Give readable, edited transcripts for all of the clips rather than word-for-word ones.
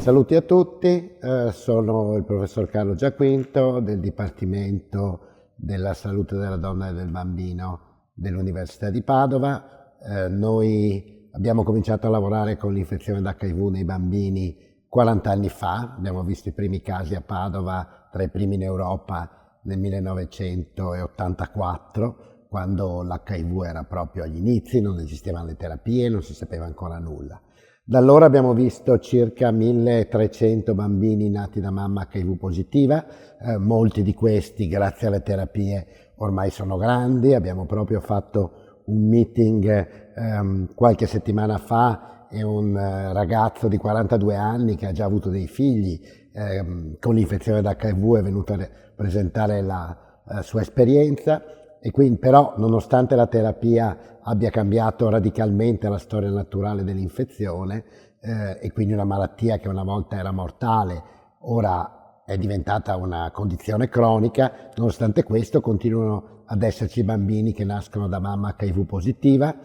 Saluti a tutti, sono il professor Carlo Giaquinto del Dipartimento della Salute della Donna e del Bambino dell'Università di Padova. Noi abbiamo cominciato a lavorare con l'infezione d'HIV nei bambini 40 anni fa, abbiamo visto i primi casi a Padova, tra i primi in Europa nel 1984, quando l'HIV era proprio agli inizi, non esistevano le terapie, non si sapeva ancora nulla. Da allora abbiamo visto circa 1300 bambini nati da mamma HIV positiva, molti di questi grazie alle terapie ormai sono grandi. Abbiamo proprio fatto un meeting qualche settimana fa e un ragazzo di 42 anni che ha già avuto dei figli con l'infezione da HIV è venuto a presentare la sua esperienza. E quindi però, nonostante la terapia abbia cambiato radicalmente la storia naturale dell'infezione e quindi una malattia che una volta era mortale, ora è diventata una condizione cronica, nonostante questo continuano ad esserci bambini che nascono da mamma HIV positiva,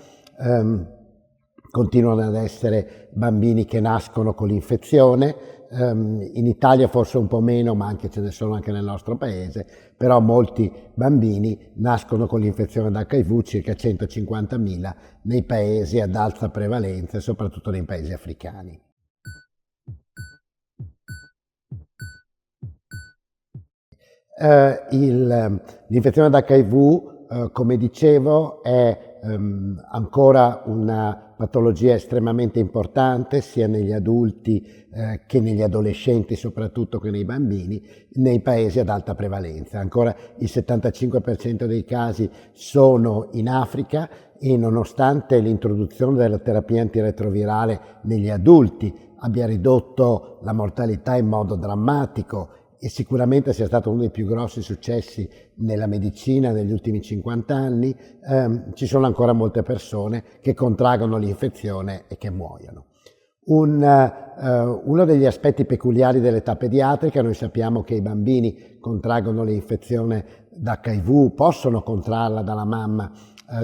continuano ad essere bambini che nascono con l'infezione. In Italia forse un po' meno, ma anche ce ne sono anche nel nostro paese, però molti bambini nascono con l'infezione da HIV, circa 150.000 nei paesi ad alta prevalenza, soprattutto nei paesi africani. L'infezione da HIV, come dicevo, è ancora una patologia estremamente importante sia negli adulti che negli adolescenti, soprattutto che nei bambini, nei paesi ad alta prevalenza. Ancora il 75% dei casi sono in Africa e nonostante l'introduzione della terapia antiretrovirale negli adulti abbia ridotto la mortalità in modo drammatico e sicuramente sia stato uno dei più grossi successi nella medicina negli ultimi 50 anni, ci sono ancora molte persone che contraggono l'infezione e che muoiono. Uno degli aspetti peculiari dell'età pediatrica, noi sappiamo che i bambini contraggono l'infezione d'HIV, possono contrarla dalla mamma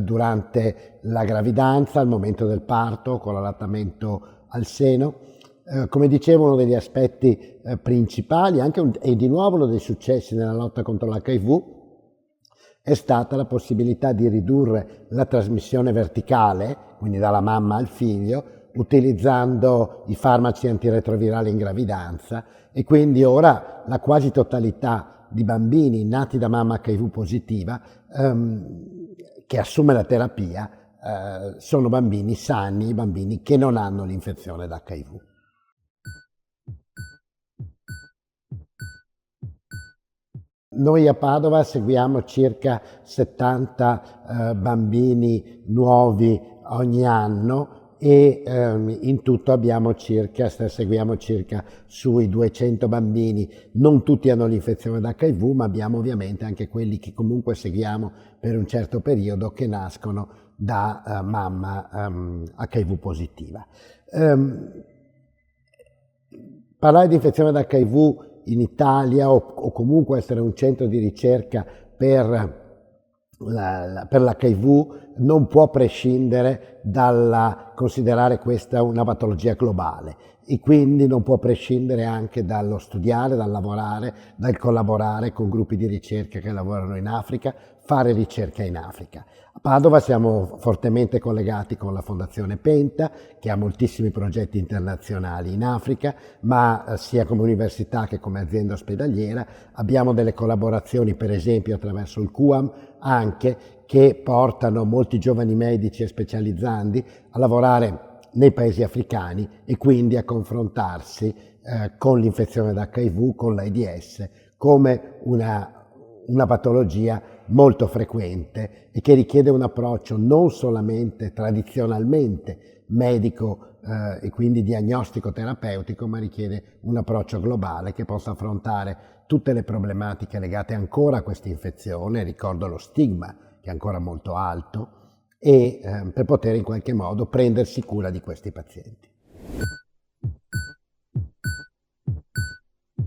durante la gravidanza, al momento del parto, con l'allattamento al seno. Come dicevo, uno degli aspetti principali e di nuovo uno dei successi nella lotta contro l'HIV è stata la possibilità di ridurre la trasmissione verticale, quindi dalla mamma al figlio, utilizzando i farmaci antiretrovirali in gravidanza, e quindi ora la quasi totalità di bambini nati da mamma HIV positiva che assume la terapia sono bambini sani, bambini che non hanno l'infezione da HIV. Noi a Padova seguiamo circa 70 bambini nuovi ogni anno e in tutto seguiamo circa sui 200 bambini. Non tutti hanno l'infezione da HIV, ma abbiamo ovviamente anche quelli che comunque seguiamo per un certo periodo che nascono da mamma HIV positiva. Parlare di infezione da HIV in Italia o comunque essere un centro di ricerca per l'HIV non può prescindere dal considerare questa una patologia globale e quindi non può prescindere anche dallo studiare, dal lavorare, dal collaborare con gruppi di ricerca che lavorano in Africa, fare ricerca in Africa. A Padova siamo fortemente collegati con la Fondazione Penta, che ha moltissimi progetti internazionali in Africa, ma sia come università che come azienda ospedaliera abbiamo delle collaborazioni, per esempio attraverso il QAM, anche che portano molti giovani medici e specializzandi a lavorare nei paesi africani e quindi a confrontarsi con l'infezione da HIV, con l'AIDS, come una patologia molto frequente e che richiede un approccio non solamente tradizionalmente medico e quindi diagnostico terapeutico, ma richiede un approccio globale che possa affrontare tutte le problematiche legate ancora a questa infezione. Ricordo lo stigma che è ancora molto alto e per poter in qualche modo prendersi cura di questi pazienti.